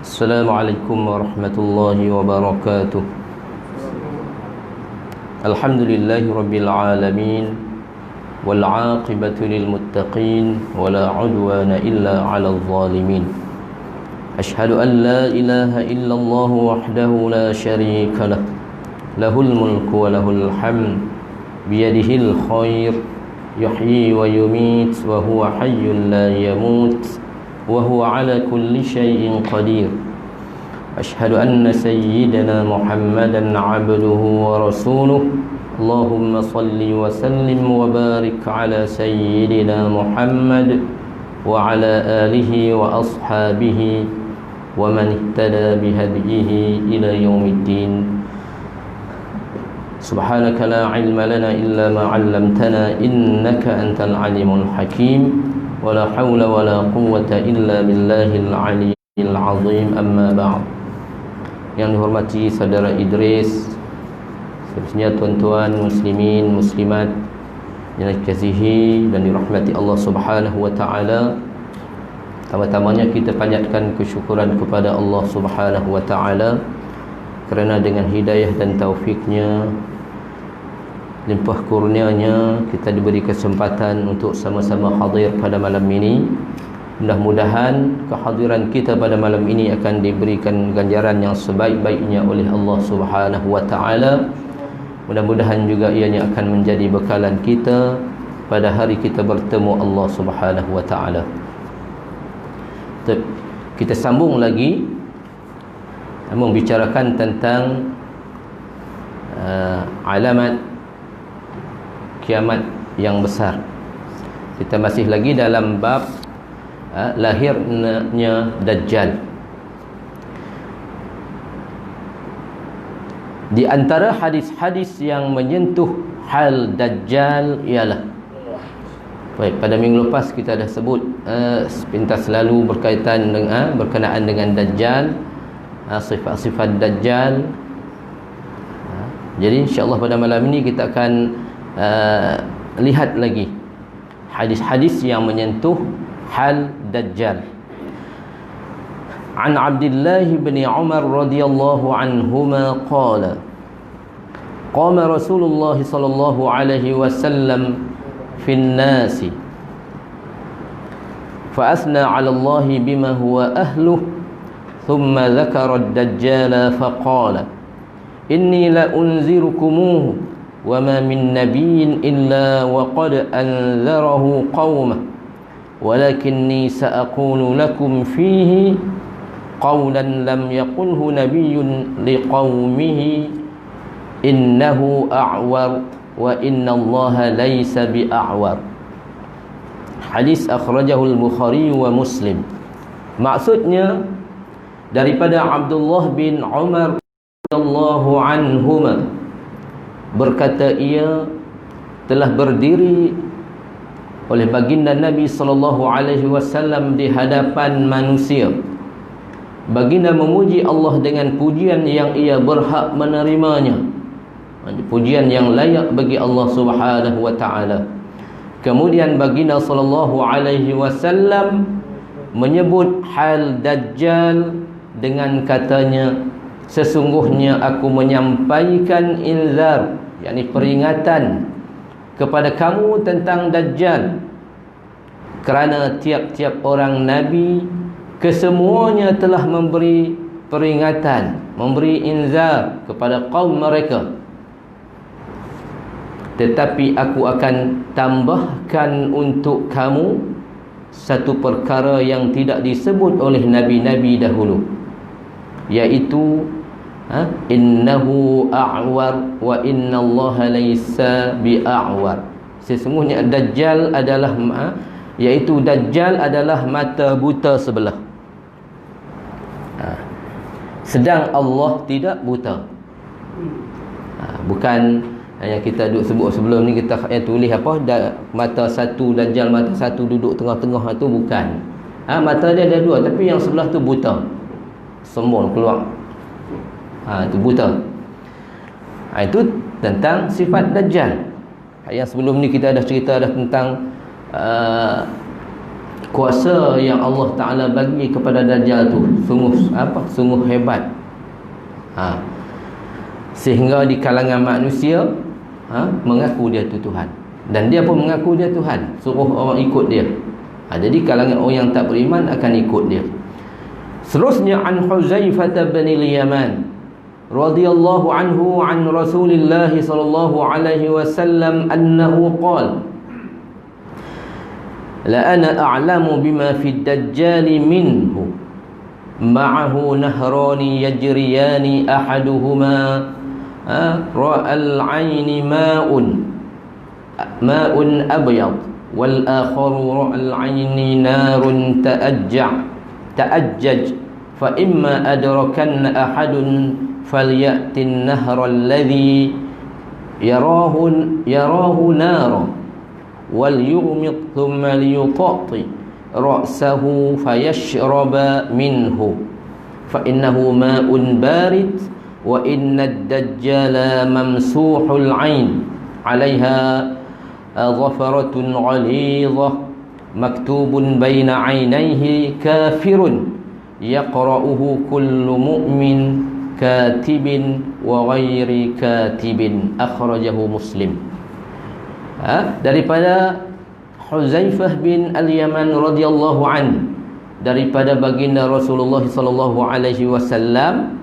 Assalamualaikum warahmatullahi wabarakatuh. Alhamdulillahi rabbil alamin, wal aqibatu lil muttaqin, wala udwana illa 'alal zalimin. Ashhadu an la ilaha illallah wahdahu la syarika lah, lahul mulku wa lahul hamd, biyadihil khair, yuhyi wa yumit, wa huwa hayyun la yamut, wa huwa ala kulli syai'in qadir. Ashhadu anna sayyidana Muhammadan abduhu wa rasuluh. Allahumma salli wa sallim wa barik ala sayyidina Muhammad wa ala alihi wa ashabihi wa man ihtada bihadihi ila yaumiddin. Subhanaka la ilma lana illa ma 'allamtana innaka antal alimul hakim. Wala hawla wala quwwata illa billahil aliyyil azim. Amma ba'd. Yang dihormati saudara Idris, seterusnya tuan-tuan muslimin muslimat yang dikasihi dan dirahmati Allah Subhanahu wa taala. Pertama-tamanya kita panjatkan kesyukuran kepada Allah Subhanahu wa taala kerana dengan hidayah dan taufiknya, limpah kurnianya, kita diberi kesempatan untuk sama-sama hadir pada malam ini. Mudah-mudahan kehadiran kita pada malam ini akan diberikan ganjaran yang sebaik-baiknya oleh Allah Subhanahu wa taala. Mudah-mudahan juga ianya akan menjadi bekalan kita pada hari kita bertemu Allah Subhanahu wa taala. Kita sambung lagi membicarakan tentang alamat kiamat yang besar. Kita masih lagi dalam bab lahirnya Dajjal. Di antara hadis-hadis yang menyentuh hal Dajjal ialah, baik, pada minggu lepas kita dah sebut sepintas lalu berkenaan dengan Dajjal, sifat-sifat Dajjal. Jadi insya-Allah pada malam ini kita akan lihat lagi hadis-hadis yang menyentuh hal Dajjal. An Abdullah bin Umar radhiyallahu anhuma qala qama Rasulullah sallallahu alaihi wasallam fi an-nas fa asna 'ala Allah bima huwa ahluhu thumma dhakara ad-dajjal fa qala inni la unzirukumuhu wa ma min nabiyyin illa wa qad anzarahu qaumah walakinni sa'aqulu lakum fihi qawlan lam yaqulhu nabiyyun liqaumihi innahu a'war wa inna allaha laysa bi'a'war. Hadis akhrajahu al-Bukhari wa Muslim. Maksudnya daripada Abdullah bin Umar radhiyallahu anhuma, berkata ia telah berdiri oleh baginda Nabi sallallahu alaihi wasallam di hadapan manusia. Baginda memuji Allah dengan pujian yang ia berhak menerimanya, pujian yang layak bagi Allah Subhanahu wa taala. Kemudian baginda sallallahu alaihi wasallam menyebut hal Dajjal dengan katanya, sesungguhnya aku menyampaikan inzar, yakni peringatan kepada kamu tentang Dajjal, kerana tiap-tiap orang Nabi kesemuanya telah memberi peringatan, memberi inzar kepada kaum mereka. Tetapi aku akan tambahkan untuk kamu satu perkara yang tidak disebut oleh Nabi-Nabi dahulu, iaitu innahu a'war wa inna allaha laysa bi'a'war. Sesungguhnya Dajjal adalah iaitu Dajjal adalah mata buta sebelah, sedang Allah tidak buta. Bukan yang kita duduk sebut sebelum ni, kita tulis apa, mata satu Dajjal, mata satu duduk tengah-tengah, itu bukan. Mata dia ada dua, tapi yang sebelah tu buta, sembul keluar. Itu buta. Itu tentang sifat Dajjal. Yang sebelum ni kita dah cerita dah tentang kuasa yang Allah Ta'ala bagi kepada Dajjal tu sungguh hebat. Sehingga di kalangan manusia mengaku dia tu Tuhan, dan dia pun mengaku dia Tuhan, suruh orang ikut dia. Jadi kalangan orang yang tak beriman akan ikut dia. Seterusnya, an Huzaifah bin al-Yaman radhiyallahu anhu an Rasulillah sallallahu alaihi wasallam annahu qala la ana a'lamu bima fi ad-dajjal minhu ma'ahu nahrani yajriyani ahaduhuma ra'al 'aini ma'un abyad wal akharu ra'al 'aini narun ta'ajjaj fa imma adrakanna ahadun falyati an-nahra alladhi yarahu nara wal yughmid thumma liyutati ra'sahu fayashraba minhu fa innahu ma'un barid wa inna ad-dajjala mamsuhul 'ain 'alayha dhafaratun 'alidhah maktubun baina 'ainayhi kafirun yaqra'uhu kullu mu'min katibin wa ghairi katibin, akhrajahu Muslim. Daripada Huzaifah bin al-Yaman radhiyallahu an, daripada baginda Rasulullah sallallahu alaihi wasallam,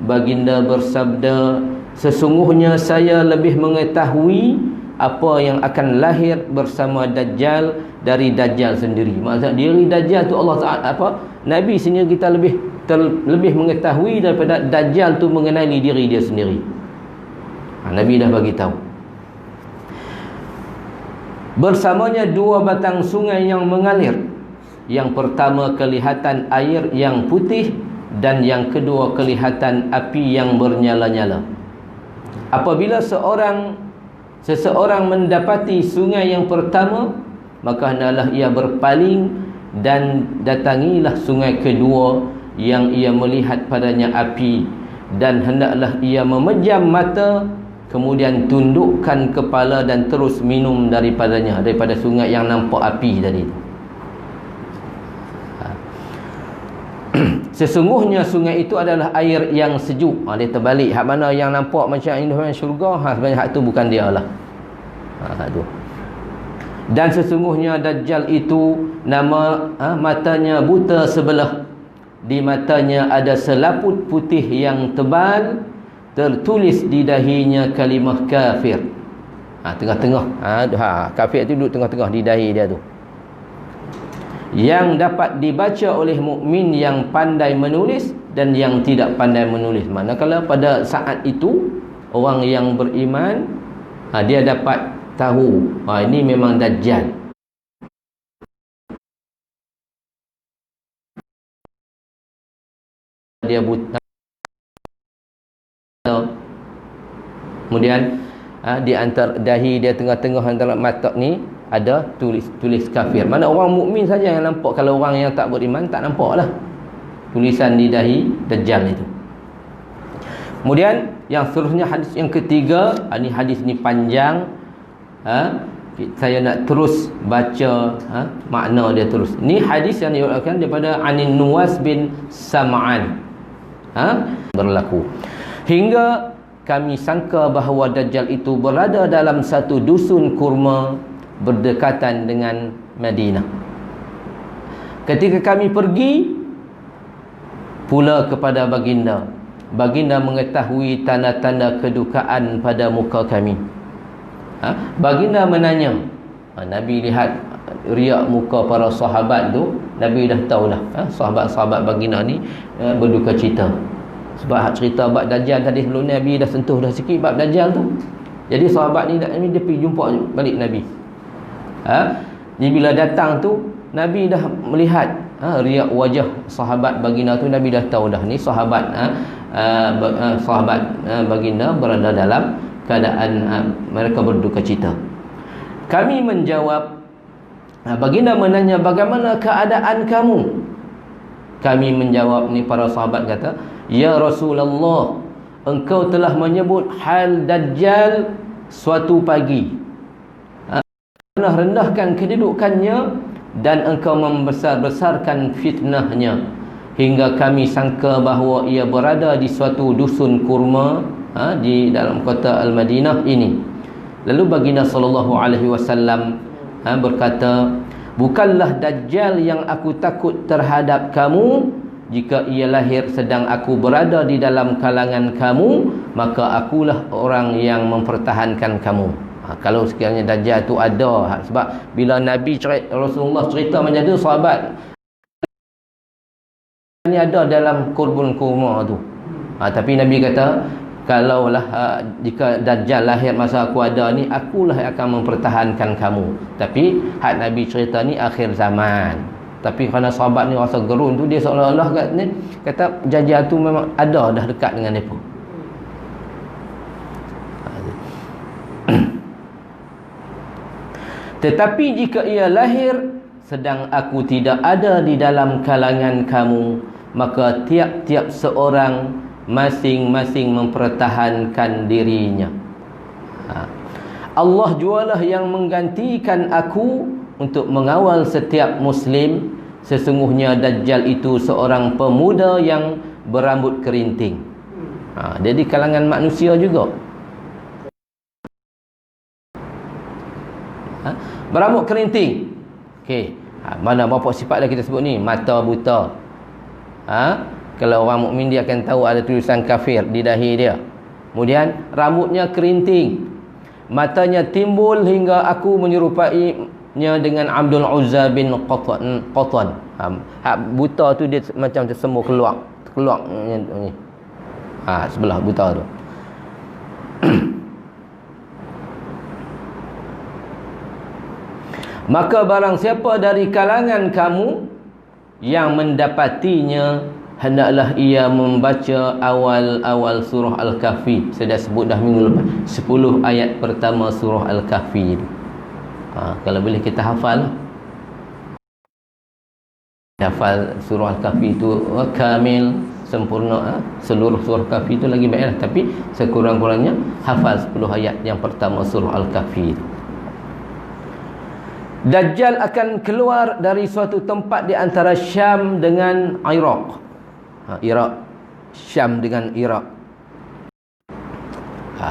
baginda bersabda, sesungguhnya saya lebih mengetahui apa yang akan lahir bersama Dajjal dari Dajjal sendiri. Maksud diri Dajjal tu Allah Ta'ala Nabi sendiri kita lebih mengetahui daripada Dajjal tu mengenali diri dia sendiri. Nabi dah bagi tahu. Bersamanya dua batang sungai yang mengalir. Yang pertama kelihatan air yang putih, dan yang kedua kelihatan api yang bernyala-nyala. Apabila seseorang mendapati sungai yang pertama, maka hendaklah ia berpaling dan datangilah sungai kedua yang ia melihat padanya api, dan hendaklah ia memejam mata, kemudian tundukkan kepala dan terus minum daripada sungai yang nampak api tadi. Sesungguhnya sungai itu adalah air yang sejuk. Dia terbalik. Hak mana yang nampak macam indah syurga, sebenarnya hak tu bukan dia lah. Tu. Dan sesungguhnya Dajjal itu matanya buta sebelah. Di matanya ada selaput putih yang tebal, tertulis di dahinya kalimah kafir. Tengah-tengah. Kafir tu duduk tengah-tengah di dahi dia tu. Yang dapat dibaca oleh mukmin yang pandai menulis dan yang tidak pandai menulis. Manakala pada saat itu orang yang beriman dia dapat tahu ini memang Dajjal. Dia buta. Kemudian di antara dahi dia, tengah-tengah antara mata ni ada tulis kafir. Mana orang mukmin saja yang nampak, kalau orang yang tak beriman tak nampak lah tulisan di dahi Dajjal itu. Kemudian yang seterusnya, hadis yang ketiga. Ini hadis ni panjang. Saya nak terus baca makna dia terus. Ni hadis yang diriwayatkan daripada Anin Nuwas bin Sam'an. Berlaku hingga kami sangka bahawa Dajjal itu berada dalam satu dusun kurma berdekatan dengan Madinah. Ketika kami pergi pula kepada baginda, baginda mengetahui tanda-tanda kedukaan pada muka kami. Baginda menanya, Nabi lihat riak muka para sahabat tu, Nabi dah tahulah sahabat-sahabat baginda ni berduka cita. Sebab cerita bab Dajjal tadi sebelum Nabi dah sentuh dah sikit bab Dajjal tu. Jadi sahabat ni dia pergi jumpa balik Nabi. Jadi bila datang tu, Nabi dah melihat riak wajah sahabat baginda tu. Nabi dah tahu dah ni sahabat baginda berada dalam keadaan mereka berduka cita. Kami menjawab, baginda menanya, bagaimana keadaan kamu? Kami menjawab, ni para sahabat kata, ya Rasulullah, engkau telah menyebut hal Dajjal suatu pagi, rendahkan kedudukannya dan engkau membesar-besarkan fitnahnya hingga kami sangka bahawa ia berada di suatu dusun kurma di dalam kota Al-Madinah ini. Lalu baginda sallallahu alaihi wasallam berkata, bukanlah Dajjal yang aku takut terhadap kamu. Jika ia lahir sedang aku berada di dalam kalangan kamu, maka akulah orang yang mempertahankan kamu. Kalau sekiranya Dajjal tu ada, sebab bila Nabi Rasulullah cerita macam tu, sahabat ni ada dalam kurbun kurma tu. Tapi Nabi kata, kalaulah jika Dajjal lahir masa aku ada ni, akulah yang akan mempertahankan kamu. Tapi hak Nabi cerita ni akhir zaman. Tapi kerana sahabat ni rasa gerun tu, dia seolah-olah kata Dajjal tu memang ada dah dekat dengan mereka. Tetapi jika ia lahir sedang aku tidak ada di dalam kalangan kamu, maka tiap-tiap seorang masing-masing mempertahankan dirinya. Allah jualah yang menggantikan aku untuk mengawal setiap Muslim. Sesungguhnya Dajjal itu seorang pemuda yang berambut kerinting. Dia di kalangan manusia juga. Berambut kerinting. Okey. Mana berapa sifat dah kita sebut ni? Mata buta. Kalau orang mukmin dia akan tahu ada tulisan kafir di dahi dia. Kemudian rambutnya kerinting. Matanya timbul hingga aku menyerupainya dengan Abdul Uzza bin Qatan. Buta tu dia macam tersembuh keluar ni. Sebelah buta tu. Maka barang siapa dari kalangan kamu yang mendapatinya, hendaklah ia membaca awal-awal surah Al-Kahfi. Saya dah sebut dah minggu lepas, 10 ayat pertama surah Al-Kahfi itu. Kalau boleh kita hafal, hafal surah Al-Kahfi itu kamil, sempurna. Seluruh surah Al-Kahfi itu lagi baiklah, tapi sekurang-kurangnya hafal 10 ayat yang pertama surah Al-Kahfi itu. Dajjal akan keluar dari suatu tempat di antara Syam dengan Iraq. Iraq, Syam dengan Iraq.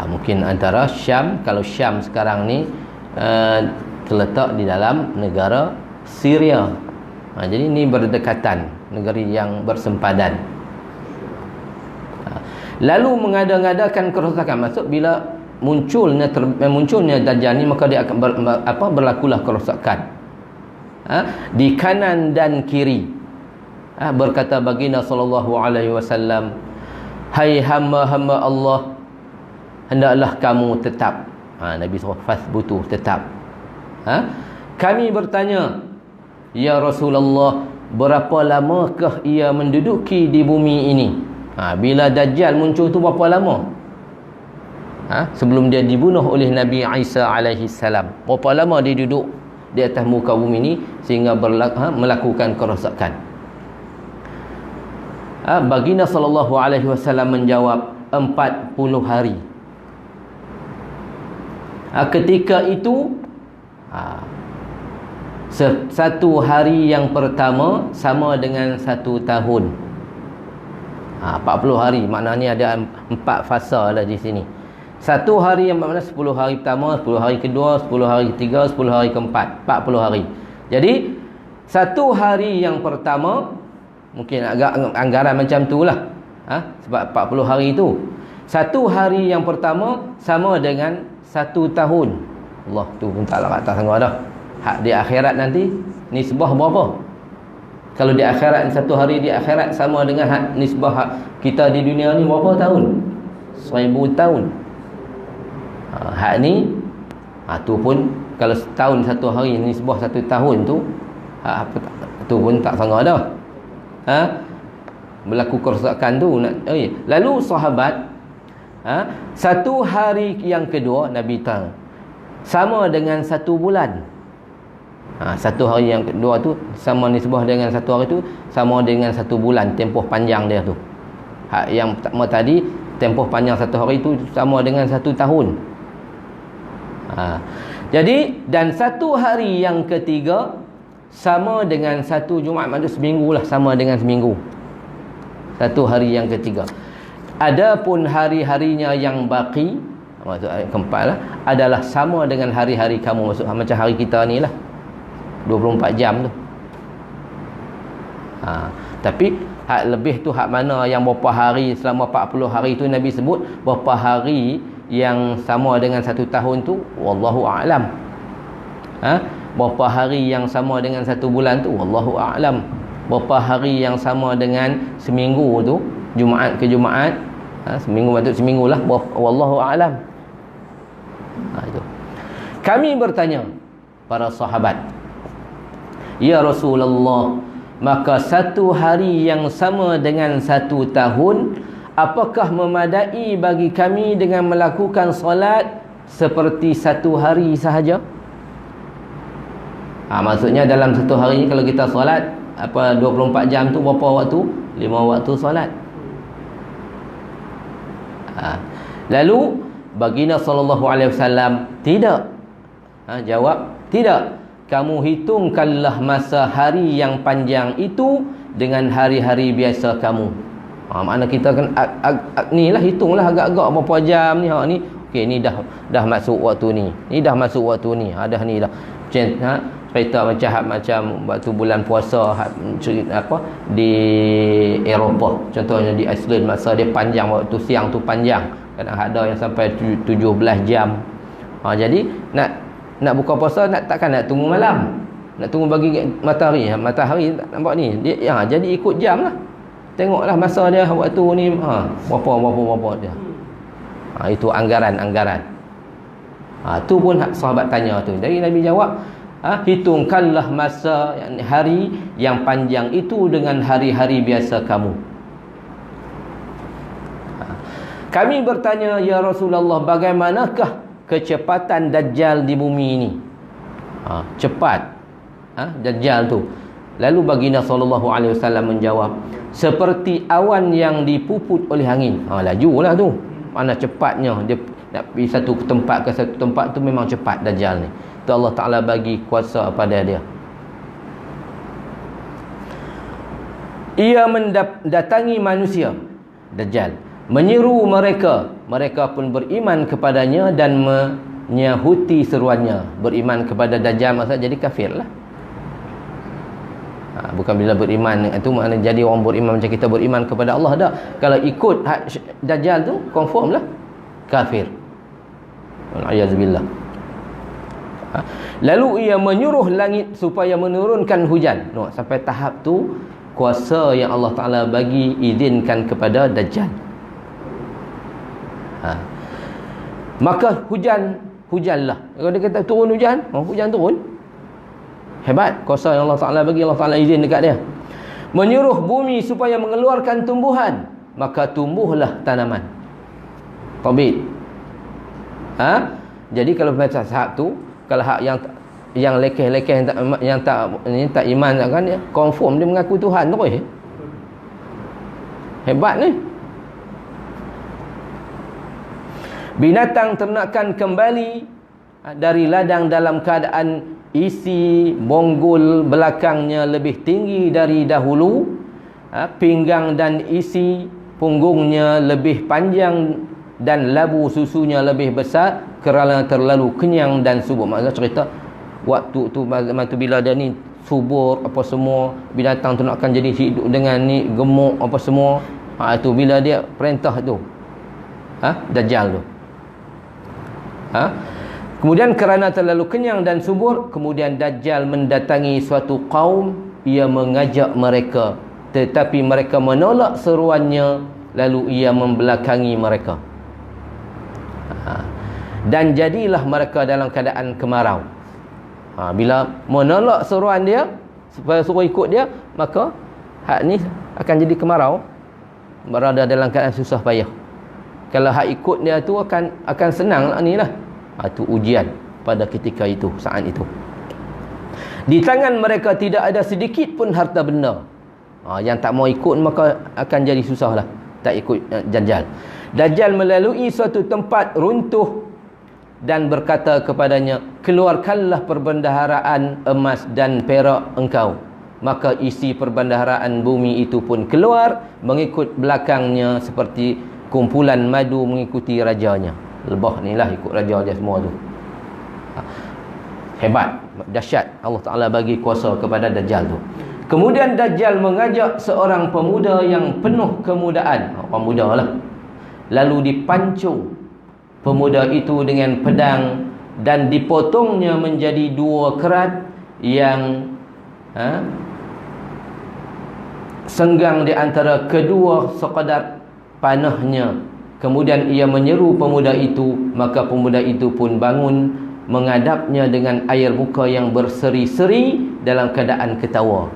Mungkin antara Syam, kalau Syam sekarang ni terletak di dalam negara Syria. Jadi ini berdekatan, negeri yang bersempadan. Lalu mengada-ngadakan kerosakan. Maksud bila munculnya Dajjal ni, maka dia akan berlakulah kerosakan di kanan dan kiri. Berkata baginda sallallahu alaihi wasallam, hai hamba-hamba Allah, hendaklah kamu tetap. Nabi SAW fasbutu, tetap. Kami bertanya, ya Rasulullah, berapa lamakah ia menduduki di bumi ini? Bila Dajjal muncul tu berapa lama? Sebelum dia dibunuh oleh Nabi Isa alaihi salam, berapa lama dia duduk di atas muka bumi ini sehingga melakukan kerosakan? Baginda sallallahu alaihi wasallam menjawab 40 hari. Ketika itu satu hari yang pertama sama dengan 1 tahun. 40 hari maknanya ada 4 fasa lah di sini. 1 hari yang makna 10 hari pertama, 10 hari kedua, 10 hari ketiga, 10 hari keempat, 40 hari. Jadi 1 hari yang pertama mungkin agak anggaran macam tu lah, sebab 40 hari itu. 1 hari yang pertama sama dengan 1 tahun. Allah tu pun taklah atas sangat dah. Hak di akhirat nanti nisbah berapa? Kalau di akhirat 1 hari di akhirat sama dengan hak nisbah hak kita di dunia ni berapa tahun? 1000 tahun. Hak ni tu pun kalau setahun 1 hari nisbah 1 tahun tu, tu pun tak sangat dah. Berlaku kerosakan tu. Lalu sahabat, 1 hari yang kedua Nabi tahu sama dengan 1 bulan. 1 hari yang kedua tu sama nisbah dengan 1 hari tu sama dengan 1 bulan, tempoh panjang dia tu. Yang pertama tadi tempoh panjang 1 hari tu sama dengan 1 tahun. Jadi dan 1 hari yang ketiga sama dengan satu Jumaat. Maksud seminggu lah, sama dengan seminggu. Satu hari yang ketiga. Adapun hari-harinya yang baki, maksud keempat lah, adalah sama dengan hari-hari kamu. Maksud macam hari kita ni lah, 24 jam tu. Tapi hak lebih tu hak mana, yang berapa hari selama 40 hari tu Nabi sebut, berapa hari yang sama dengan satu tahun tu, wallahu a'lam. Berapa hari yang sama dengan satu bulan tu, wallahu a'lam. Berapa hari yang sama dengan seminggu tu, Jumaat ke Jumaat, seminggu maksud seminggu lah, wallahu a'lam. Itu. Kami bertanya para sahabat, ya Rasulullah, maka satu hari yang sama dengan satu tahun, apakah memadai bagi kami dengan melakukan solat seperti satu hari sahaja? Maksudnya dalam satu hari ni kalau kita solat 24 jam tu berapa waktu? 5 waktu solat. Lalu baginda sallallahu alaihi wasallam tidak. Jawab, tidak. Kamu hitungkanlah masa hari yang panjang itu dengan hari-hari biasa kamu. Makna kita kan ni lah, hitunglah agak-agak berapa jam ni. Ni okey, ni dah masuk waktu ni. Ni dah masuk waktu ni. Dah ni dah. Cerita macam waktu bulan puasa di Eropah, contohnya di Iceland, masa dia panjang, waktu siang tu panjang, kadang ada yang sampai 17 jam. Jadi nak buka puasa, takkan nak tunggu malam, nak tunggu bagi matahari nampak ni dia, jadi ikut jam lah, tengoklah masa dia waktu ni berapa dia. Itu anggaran. Tu pun sahabat tanya tu. Jadi Nabi jawab, hitungkanlah masa hari yang panjang itu dengan hari-hari biasa kamu. Kami bertanya, ya Rasulullah, bagaimanakah kecepatan Dajjal di bumi ini? Cepat Dajjal tu. Lalu baginda sallallahu alaihi wasallam menjawab, seperti awan yang dipuput oleh angin. Lajulah tu. Mana cepatnya dia nak pergi satu tempat ke satu tempat tu, memang cepat Dajjal ni. Tu Allah Ta'ala bagi kuasa pada dia. Ia mendatangi manusia, Dajjal, menyeru mereka. Mereka pun beriman kepadanya dan menyahuti seruannya. Beriman kepada Dajjal maksudnya jadi kafir lah. Bukan bila beriman itu maknanya jadi orang beriman macam kita beriman kepada Allah dah. Kalau ikut Dajjal tu confirm lah kafir. Wal-'iyadzubillah. Lalu ia menyuruh langit supaya menurunkan hujan. Sampai tahap tu kuasa yang Allah Ta'ala bagi, izinkan kepada Dajjal. Maka hujanlah. Kalau dia kata turun hujan, hujan turun. Hebat kuasa yang Allah Ta'ala bagi, Allah Ta'ala izin dekat dia. Menyuruh bumi supaya mengeluarkan tumbuhan, maka tumbuhlah tanaman. Tabit. Jadi kalau baca tahap tu, kalau hak yang lekeh-lekeh yang tak iman kan, dia confirm dia mengaku Tuhan terus. Hebat ni. Binatang ternakan kembali dari ladang dalam keadaan isi bonggol belakangnya lebih tinggi dari dahulu, pinggang dan isi punggungnya lebih panjang dan labu susunya lebih besar kerana terlalu kenyang dan subur. Maksudnya cerita waktu tu bila dia ni subur apa semua, binatang tu nak akan jadi hidup dengan ni gemuk apa semua. Itu bila dia perintah tu Dajjal tu. Kemudian kerana terlalu kenyang dan subur, kemudian Dajjal mendatangi suatu kaum. Ia mengajak mereka, tetapi mereka menolak seruannya, lalu ia membelakangi mereka. Dan jadilah mereka dalam keadaan kemarau. Bila menolak seruan dia supaya suruh ikut dia, maka hak ni akan jadi kemarau, berada dalam keadaan susah payah. Kalau hak ikut dia tu akan senang lah ni lah. Itu ujian pada ketika itu, saat itu. Di tangan mereka tidak ada sedikit pun harta benda. Yang tak mau ikut maka akan jadi susah lah, tak ikut Dajjal. Dajjal melalui suatu tempat runtuh dan berkata kepadanya, keluarkanlah perbendaharaan emas dan perak engkau. Maka isi perbendaharaan bumi itu pun keluar mengikut belakangnya seperti kumpulan madu mengikuti rajanya. Lebah ni lah ikut raja dia semua tu. Hebat, dahsyat Allah Ta'ala bagi kuasa kepada Dajjal tu. Kemudian Dajjal mengajak seorang pemuda yang penuh kemudaan, orang muda lah, lalu dipancung pemuda itu dengan pedang dan dipotongnya menjadi 2 kerat yang senggang di antara kedua sekadar panahnya. Kemudian ia menyeru pemuda itu, maka pemuda itu pun bangun menghadapnya dengan air muka yang berseri-seri dalam keadaan ketawa.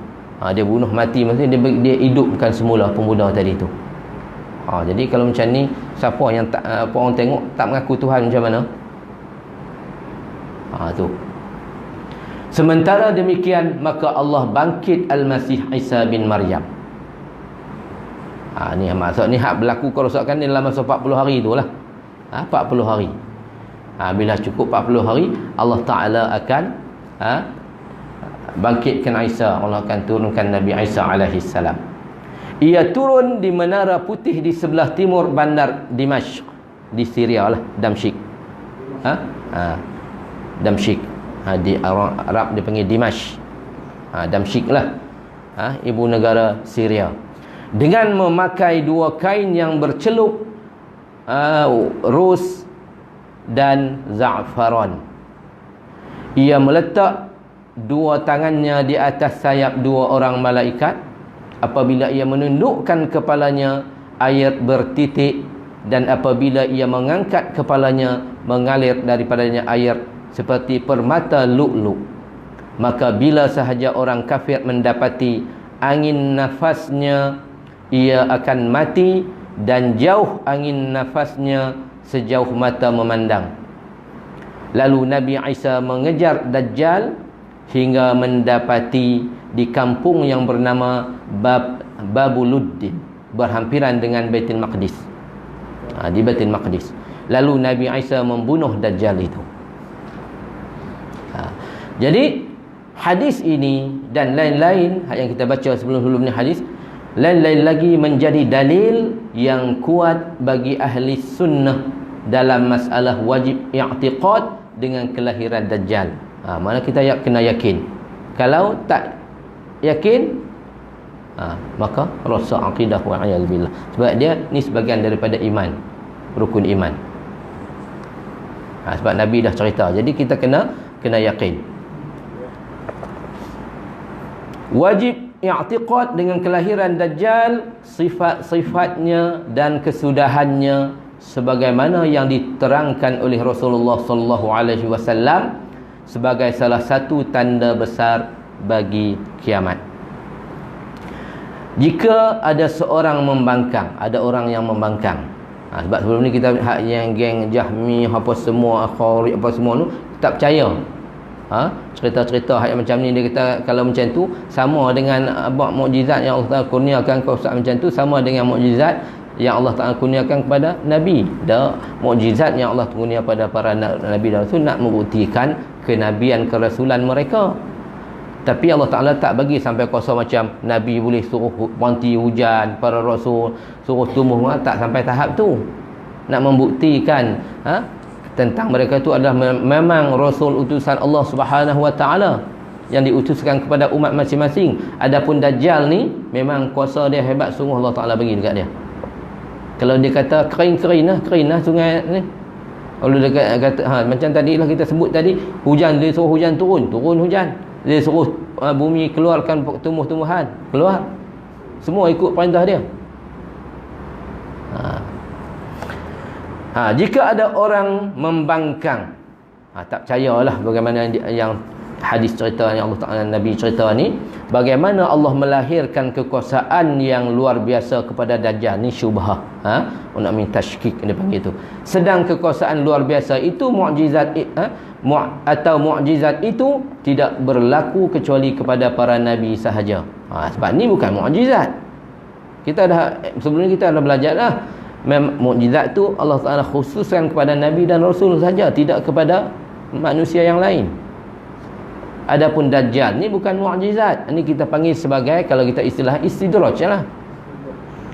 Dia bunuh mati, maksudnya dia hidupkan semula pemuda tadi tu. Jadi kalau macam ni, siapa yang tak, orang tengok tak mengaku Tuhan macam mana? Tu. Sementara demikian, maka Allah bangkit Al-Masih Isa bin Maryam. Ni maksud ni hak berlaku kerosakan ni dalam masa 40 hari tu lah. 40 hari. Bila cukup 40 hari, Allah Ta'ala akan bangkitkan Isa. Allah akan turunkan Nabi Isa alaihi salam. Ia turun di Menara Putih di sebelah timur bandar Dimashq, di Syria lah, Damsyik. Damsyik. Di Arab dia panggil Dimashq. Damsyik lah. Ibu negara Syria. Dengan memakai 2 kain yang bercelup ros dan za'faran. Ia meletak 2 tangannya di atas sayap 2 orang malaikat. Apabila ia menundukkan kepalanya, air bertitik, dan apabila ia mengangkat kepalanya, mengalir daripadanya air seperti permata lu'lu'. Maka bila sahaja orang kafir mendapati angin nafasnya, ia akan mati, dan jauh angin nafasnya sejauh mata memandang. Lalu Nabi Isa mengejar Dajjal hingga mendapati di kampung yang bernama Babuluddin, berhampiran dengan Baitul Maqdis. Di Baitul Maqdis. Lalu Nabi Isa membunuh Dajjal itu. Jadi hadis ini dan lain-lain yang kita baca sebelum-sebelum ni, hadis lain-lain lagi menjadi dalil yang kuat bagi ahli sunnah dalam masalah wajib i'tiqad dengan kelahiran Dajjal. Mana kita kena yakin. Kalau tak yakin, maka rosak akidah wa a'yal billah. Sebab dia ni sebahagian daripada iman, rukun iman. Sebab Nabi dah cerita. Jadi kita kena yakin. Wajib i'tiqad dengan kelahiran Dajjal, sifat-sifatnya dan kesudahannya sebagaimana yang diterangkan oleh Rasulullah sallallahu alaihi wasallam sebagai salah satu tanda besar bagi kiamat. Jika ada seorang membangkang, ada orang yang membangkang. Sebab sebelum ni kita hak yang geng Jahmi apa semua, Khawarij apa semua tu tak percaya. Cerita-cerita hak macam ni, dia kata kalau macam tu sama dengan mukjizat yang Allah Taala kurniakan kepada Ustaz macam tu, sama dengan mukjizat yang Allah Taala kurniakan kepada Nabi. Mukjizat yang Allah kurniakan pada para Nabi dan Rasul nak membuktikan kenabian kerasulan mereka. Tapi Allah Ta'ala tak bagi sampai kuasa macam Nabi boleh suruh berhenti hujan, para Rasul suruh tumbuh, tak sampai tahap tu. Nak membuktikan tentang mereka tu adalah memang Rasul utusan Allah Subhanahu Wa Ta'ala yang diutuskan kepada umat masing-masing. Adapun Dajjal ni memang kuasa dia hebat sungguh, Allah Ta'ala bagi dekat dia. Kalau dia kata kering lah sungai ni, kalau dia kata macam tadilah kita sebut tadi, hujan, dia suruh hujan turun hujan. Dia suruh bumi keluarkan tumbuh-tumbuhan, keluar. Semua ikut perintah dia. Jika ada orang membangkang, tak percayalah bagaimana yang hadis cerita yang Allah Ta'ala Nabi cerita ni, bagaimana Allah melahirkan kekuasaan yang luar biasa kepada Dajjal. Ni syubhah, nak minta tashkik dia panggil tu. Sedang kekuasaan luar biasa itu mukjizat atau mukjizat itu tidak berlaku kecuali kepada para nabi sahaja. Sebab ni bukan mukjizat. Kita dah sebelum ni kita dah belajar dah. Mukjizat tu Allah Ta'ala khususkan kepada Nabi dan Rasul saja, tidak kepada manusia yang lain. Adapun Dajjal ni bukan mukjizat. Ini kita panggil sebagai, kalau kita istilah, istidraj lah.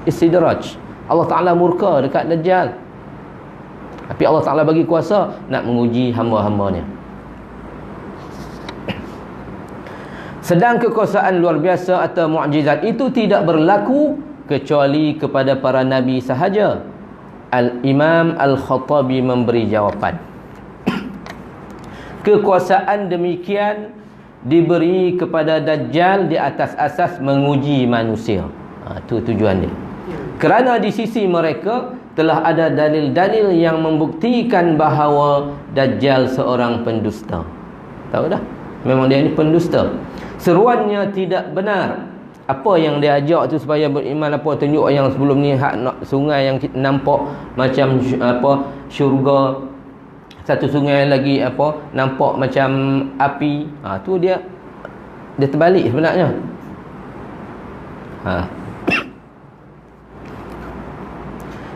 Istidraj. Allah Ta'ala murka dekat Dajjal, tapi Allah Ta'ala bagi kuasa nak menguji hamba-hambanya. Sedang kekuasaan luar biasa atau mukjizat itu tidak berlaku kecuali kepada para nabi sahaja. Al-Imam Al-Khattabi memberi jawapan. Kekuasaan demikian diberi kepada Dajjal di atas asas menguji manusia. Itu tujuan dia. Kerana di sisi mereka telah ada dalil-dalil yang membuktikan bahawa Dajjal seorang pendusta. Tahu dah? Memang dia ni pendusta. Seruannya tidak benar. Apa yang dia ajak tu supaya beriman, apa tunjuk yang sebelum ni hak sungai yang nampak macam syurga, satu sungai lagi nampak macam api. Tu dia terbalik sebenarnya.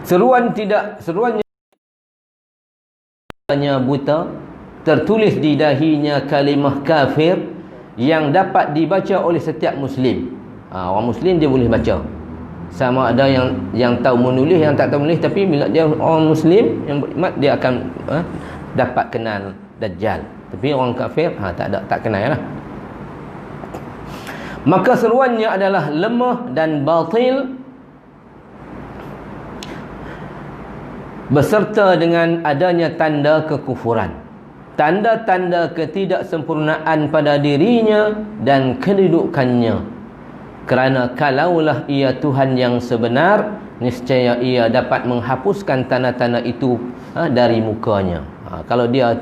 Seruannya buta, tertulis di dahinya kalimah kafir yang dapat dibaca oleh setiap muslim. Orang muslim dia boleh baca. Sama ada yang tahu menulis, yang tak tahu menulis, tapi bila dia orang muslim yang beriman, dia akan dapat kenal Dajjal. Tapi orang kafir tak kenal lah. Maka seruannya adalah lemah dan batil, beserta dengan adanya tanda kekufuran, tanda-tanda ketidaksempurnaan pada dirinya dan kedudukannya. Kerana kalaulah ia Tuhan yang sebenar, niscaya ia dapat menghapuskan tanda-tanda itu dari mukanya. Kalau dia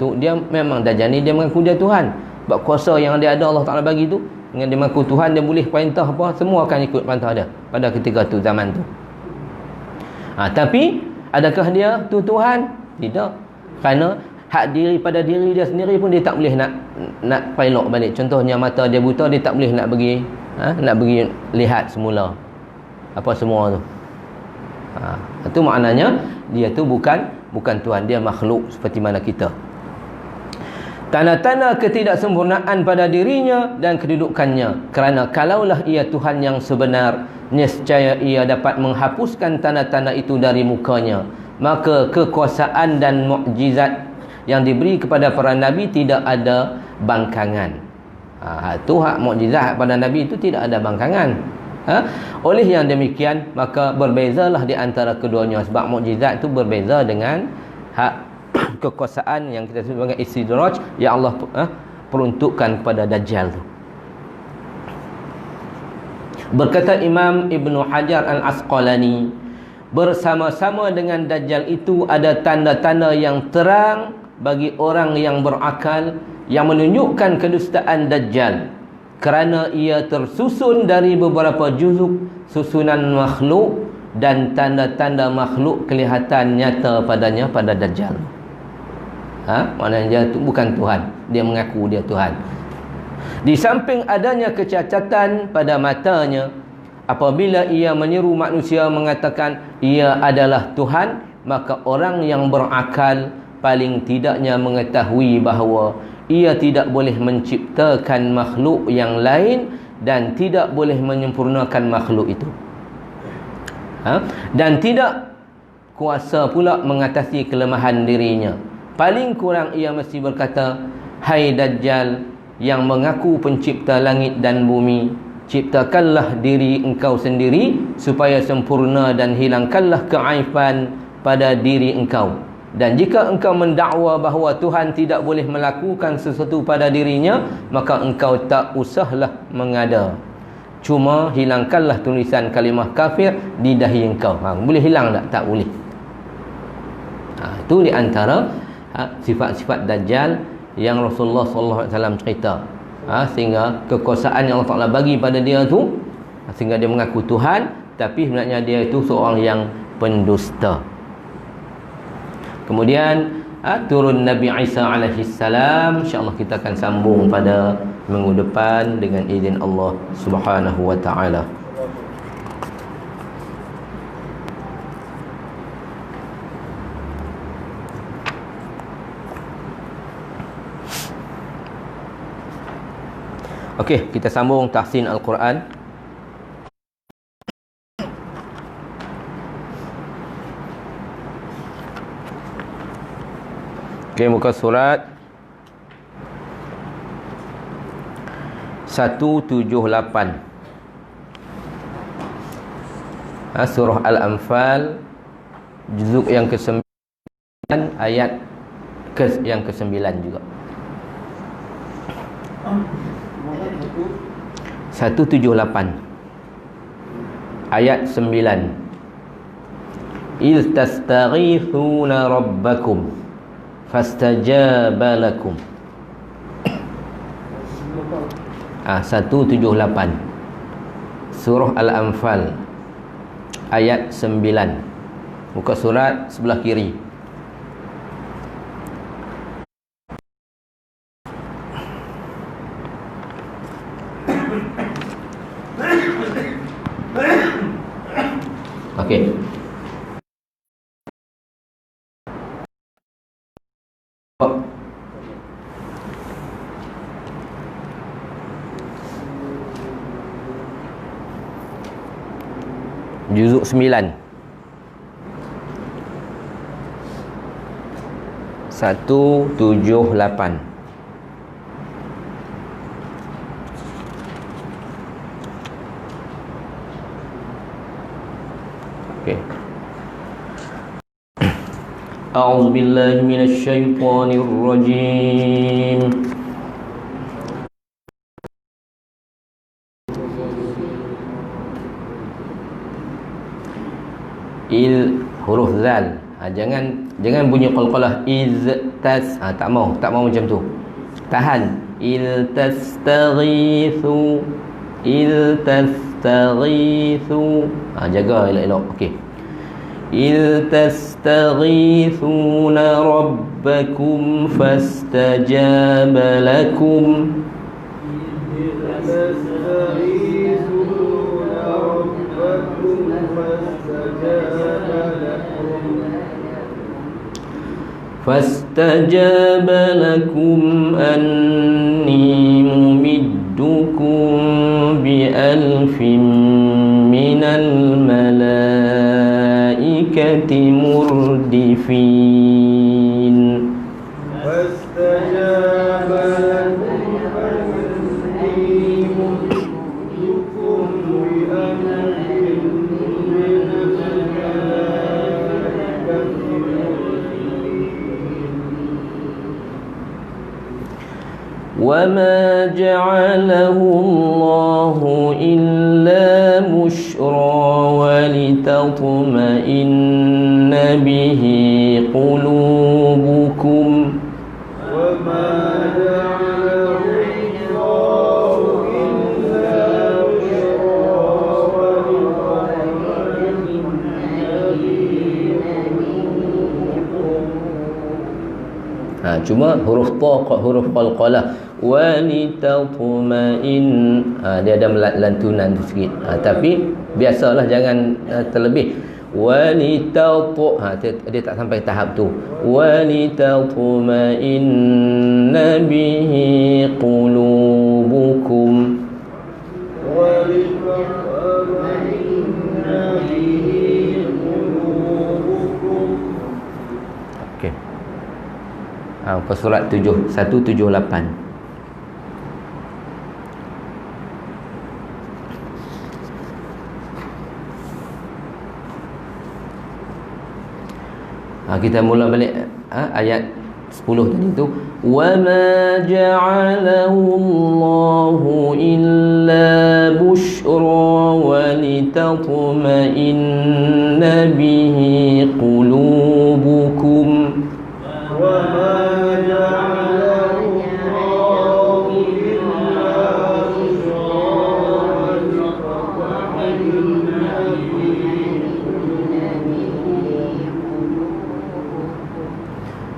memang Dajjal ni, dia mengaku dia Tuhan. Sebab kuasa yang dia ada Allah Ta'ala bagi tu, dengan dia mengaku Tuhan, dia boleh perintah apa, semua akan ikut perintah dia pada ketika tu, zaman tu. Tapi adakah dia tu Tuhan? Tidak. Kerana hak diri pada diri dia sendiri pun dia tak boleh nak pilot balik. Contohnya mata dia buta, dia tak boleh nak pergi lihat semula apa semua tu. Itu maknanya dia tu bukan Tuhan, dia makhluk seperti mana kita. Tanda-tanda ketidaksempurnaan pada dirinya dan kedudukannya. Kerana kalaulah ia Tuhan yang sebenar, niscaya ia dapat menghapuskan tanda-tanda itu dari mukanya. Maka kekuasaan dan mukjizat yang diberi kepada para nabi tidak ada bangkangan. Itu hak mukjizat pada nabi itu tidak ada bangkangan. Oleh yang demikian, maka berbezalah di antara keduanya. Sebab mukjizat itu berbeza dengan hak kekuasaan yang kita sebut sebagai istidraj yang Allah peruntukkan kepada Dajjal tu. Berkata Imam Ibn Hajar Al-Asqalani, bersama-sama dengan Dajjal itu ada tanda-tanda yang terang bagi orang yang berakal yang menunjukkan kedustaan Dajjal, kerana ia tersusun dari beberapa juzuk susunan makhluk dan tanda-tanda makhluk kelihatan nyata padanya, pada Dajjal. Maknanya dia tu bukan Tuhan, dia mengaku dia Tuhan. Di samping adanya kecacatan pada matanya, apabila ia menyeru manusia mengatakan ia adalah Tuhan, maka orang yang berakal paling tidaknya mengetahui bahawa ia tidak boleh menciptakan makhluk yang lain dan tidak boleh menyempurnakan makhluk itu. Dan tidak kuasa pula mengatasi kelemahan dirinya. Paling kurang ia mesti berkata, hai Dajjal yang mengaku pencipta langit dan bumi, ciptakanlah diri engkau sendiri supaya sempurna dan hilangkanlah keaiban pada diri engkau. Dan jika engkau mendakwa bahawa Tuhan tidak boleh melakukan sesuatu pada dirinya, maka engkau tak usahlah mengada. Cuma hilangkanlah tulisan kalimah kafir di dahi engkau. Boleh hilang tak? Tak boleh. Itu di antara sifat-sifat Dajjal yang Rasulullah SAW cerita. Sehingga kekuasaan yang Allah Ta'ala bagi pada dia tu, sehingga dia mengaku Tuhan, tapi sebenarnya dia itu seorang yang pendusta. Kemudian turun Nabi Isa alaihissalam. InsyaAllah kita akan sambung pada minggu depan dengan izin Allah Subhanahu wa ta'ala. Okey, kita sambung tahsin Al-Quran. Okey, muka surat 178. Surah Al-Anfal, juzuk yang ke-9, ayat yang ke-9 juga. 178 ayat 9. إِذْ تَسْتَغِيثُونَ رَبَّكُمْ فَاسْتَجَابَ لَكُمْ. 178 Surah Al-Anfal ayat 9. Muka surat sebelah kiri. Okey. Juzuk 9. 178. Okey. A'udzu billahi minasy syaithanir rajim. Huruf zal. Jangan bunyi qalqalah iz tas. Tak mau macam tu. Tahan. Il tastaghithu. Jaga elok-elok. Okey. Il tastaghithuna rabbakum fastajaba lakum. فاستجاب لكم أني ممدكم بألف من الملائكة مردفين. فاستجاب لكم أني ممدكم بألف من وما جعله الله إلا بشرى ولتطمئن به قلوبكم. وما جعله الله إلا بشرى ولتطمئن به. Cuma huruf ta, huruf qalqalah. Walitatma'in, dia ada lantunan sikit, tapi biasalah, jangan terlebih. Walitatu, dia tak sampai tahap tu. Walitatma'inna bihi qulubukum. Walitatma'inna bihi qulubukum. Okey. Muka surat 178. Kita mula balik ayat 10 tadi tu. Wa ma ja'alahu Allahu illa bushra wa litatma'inna bihi qulubukum. Wa ma ja'alahu Allahu illa bushra wa litatma'inna bihi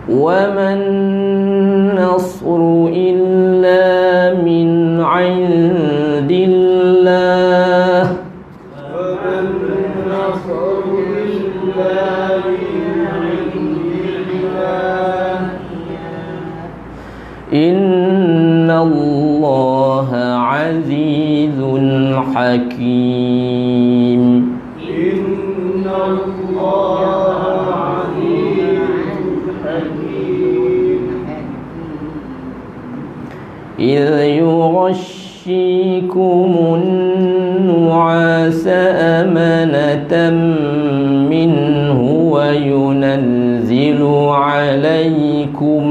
وَمَا النَّصْرُ إِلَّا مِنْ عِنْدِ اللَّهِ وَمَا النَّصْرُ إِلَّا مِنْ عِنْدِ اللَّهِ إِنَّ اللَّهَ حكيم إن الله عليم حكيم إذ يغشيكم النعاس أمنة منه وينزل عليكم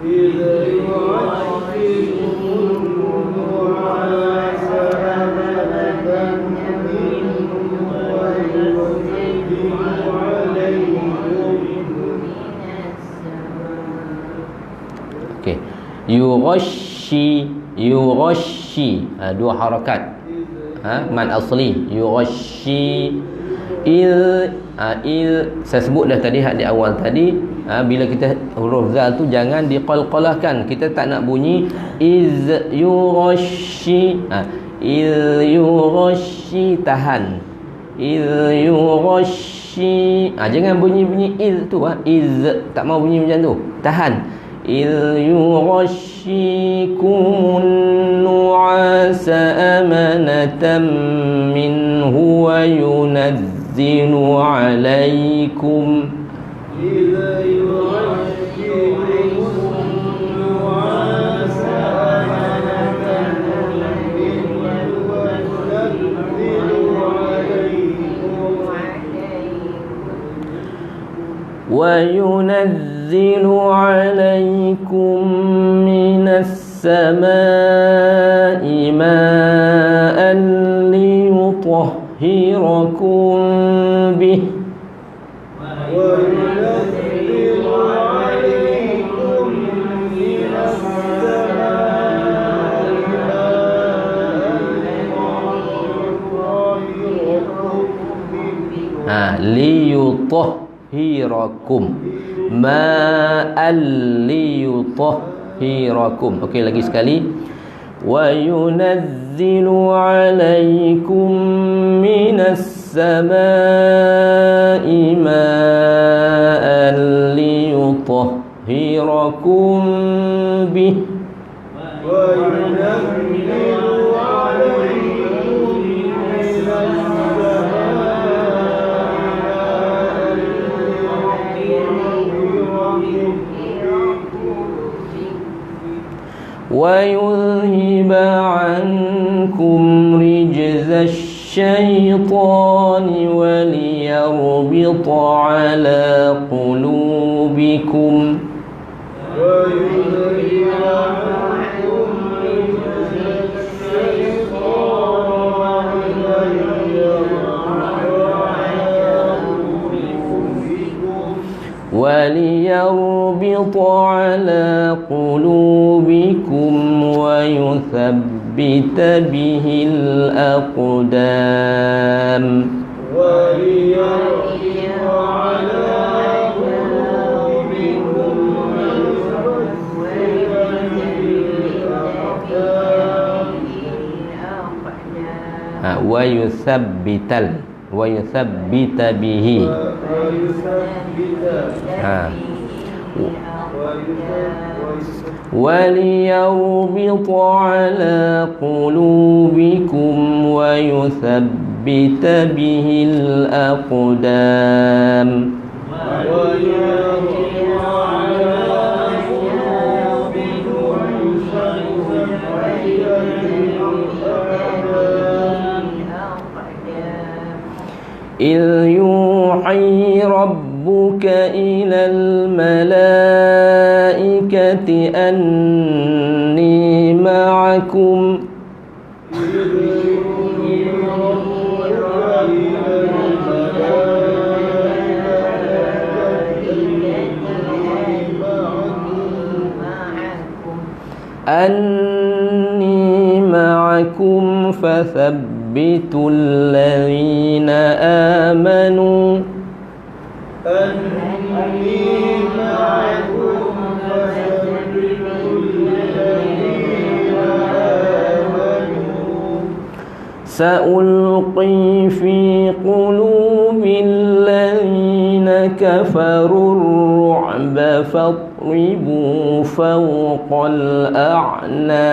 إذا يغشيكم النعاس أمنة منه وينزل عليكم Okey. Yughashi dua harakat. Mad asli yughashi. Il saya sebut dah tadi di awal tadi, bila kita huruf zal tu jangan diqalqalahkan. Kita tak nak bunyi iz yughashi. Il yughashi tahan. Il yughashi. Jangan bunyi iz tu iz tak mau bunyi macam tu. Tahan. إذ يغشيكم النعاس أمنة منه وينزل عليكم إذا يغشيكم النعاس أمنة منه وينزل عليكم من السماء ماء ليطهركم به وينزل عليكم من السماء liyutahhirakum ma'al liyutahhirakum. Okey, lagi sekali. Wa yunazzilu 'alaikum minas samaa'i ma'an liyutahhirakum bih. Wa yunazzilu 'alaikum minas ويذهب عنكم رجز الشيطان وليربط على قلوبكم وليربط على قلوبكم ويثبت به الأقدام ويثبت به وليربط على قلوبكم ويثبت به الأقدام إذ يوحي ربك إلى الملائكة أني معكم أني معكم فثبتوا الذين آمنوا سألقي في قلوب الذين كفروا الرعب فاضربوا فوق الأعناق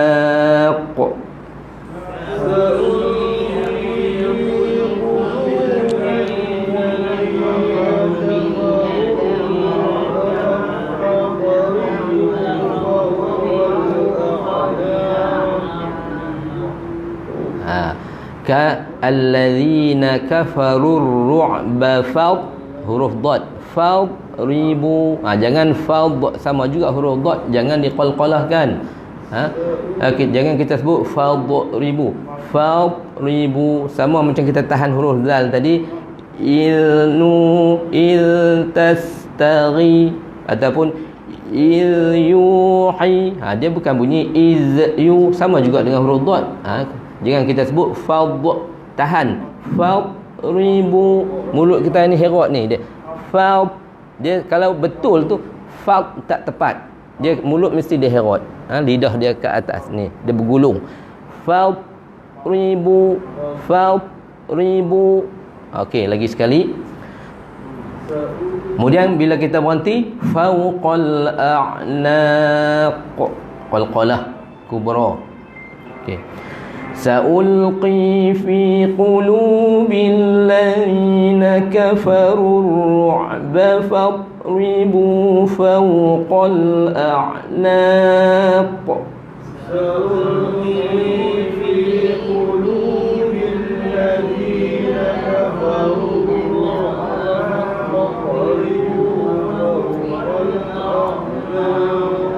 Ka alladzina kafarur ru'ba fad, huruf dad fadribu. Jangan fad, sama juga huruf dad, jangan diqalqalahkan. Okey, jangan kita sebut fadribu, fadribu, sama macam kita tahan huruf zal tadi. Il tastaghi ataupun il yuhi, dia bukan bunyi iz yu, sama juga dengan huruf dad. Jangan kita sebut fad, tahan fadribu. Mulut kita ni herat ni, dia fad, dia kalau betul tu fad tak tepat, dia mulut mesti dia herat, lidah dia ke atas ni, dia bergulung. Fadribu, fadribu. Okey, lagi sekali. Kemudian bila kita berhenti, fawqal a'naq, qalqalah kubra. Okey. Sa'ulqi fi qulubil ladzina kafarur ru'ba fadribu fawqal a'naq. Sa'ulqi fi qulubil ladzina kafarur ru'ba fadribu fawqal a'naq.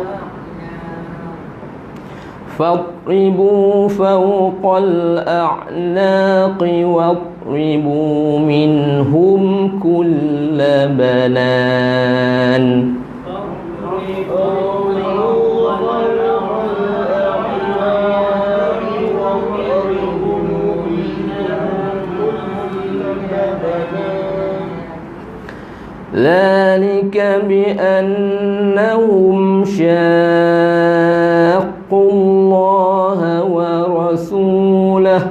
فاضربوا فوق الأعناق واضربوا منهم كل بنان. ذلك بأنهم شاقوا الله ورسوله.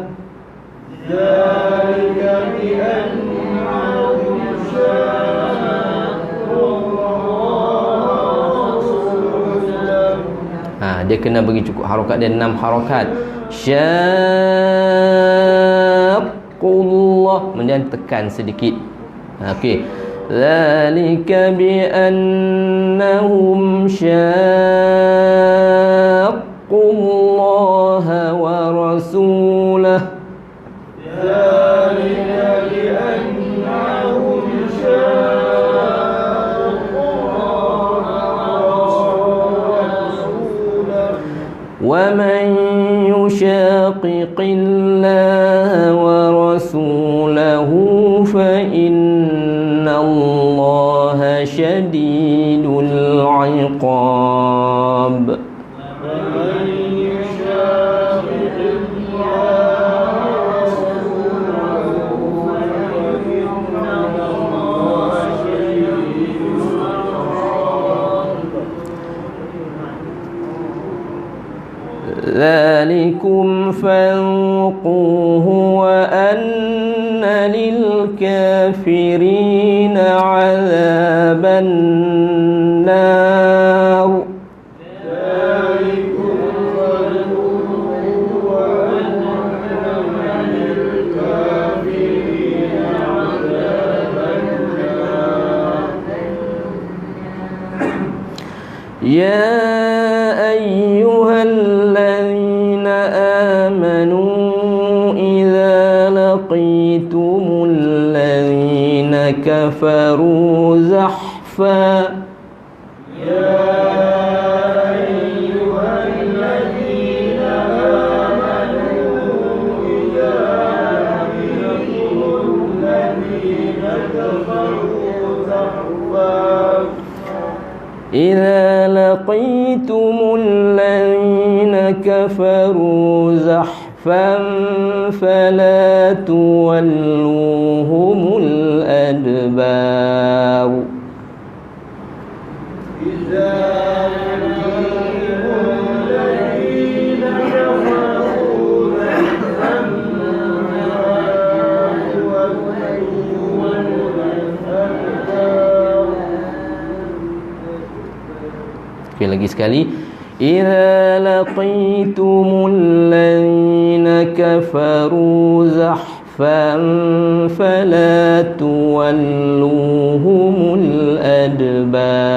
ذلك بأنهم شاقوا الله ورسوله. Dia kena bagi cukup harakat dia 6 harakat. Syaqqullah, kemudian tekan sedikit. Okey. Zalika bi annahum syaqqullaha wa rasulahu. Zalika bi annahum syaqqullaha wa rasulahu. Wa man yushaqiqillaha wa rasulahu fa innallaha syadidul 'iqab. ذلكم فانقوه وأن للكافرين عذاب النار. ذلكم فانقوه وأن للكافرين عذاب النار. يا أيها الذين آمنوا إذا لقيتم الذين كفروا زحفا. يا أيها الذين آمنوا إذا لقيتم الذين كفروا زحفا. إذا لقيتم الذين كفروا زحفا فلا تولوهم الأدبار. إذا لقيتم الذين كفروا زحفا فلا تولوهم الأدبار. Okey, lagi sekali. إذا لقيتم الذين كفروا زحفا فلا تولوهم الأدبار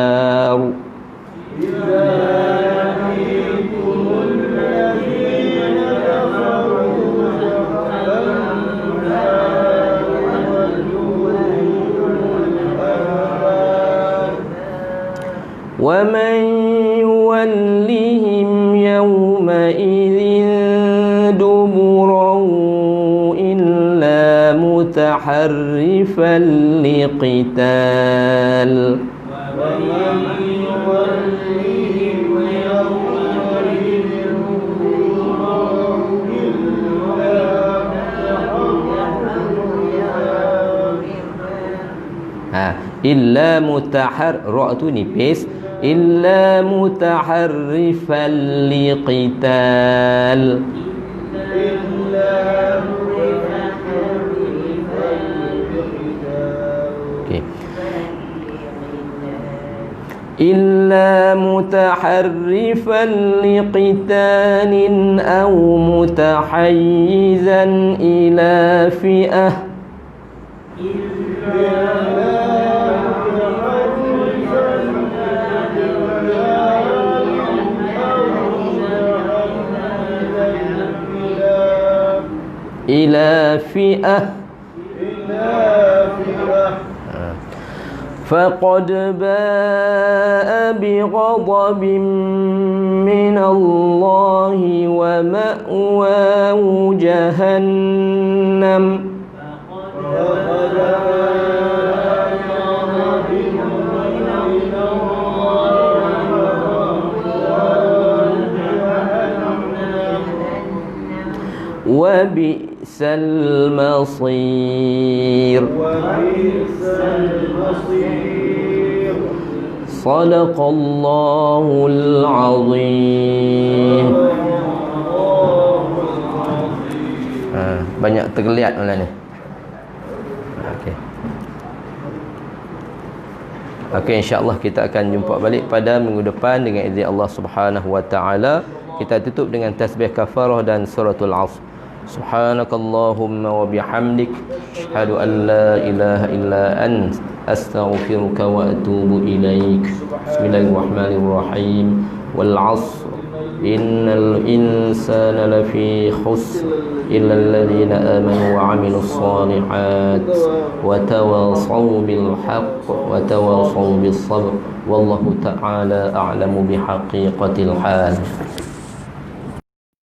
ومن يولهم يومئذ دبره إلا متحرفا لقتال إلا ra tu nipis إلا متحرفا لقتال إلا متحرفا لقتال أو متحيزا إلى فئة إلى فئة فقد باء بغضب من الله ومأواه جهنم وبئس المصير صدق الله العظيم. Banyak tergeliat malam ni. Okey, insya-Allah kita akan jumpa balik pada minggu depan dengan izin Allah Subhanahu wa taala. Kita tutup dengan tasbih kafarah dan suratul Asr. Subhanakallahumma wa bihamdik asyhadu an la ilaha illa ant astaghfiruka wa atubu ilaik. Bismillahirrahmanirrahim. Wal 'asr innal insana lafi khusr illa alladhina amanu wa 'amilus shalihat wa tawassaw bil haqq wa tawassaw bis sabr wallahu ta'ala a'lamu bihaqiqatil hal.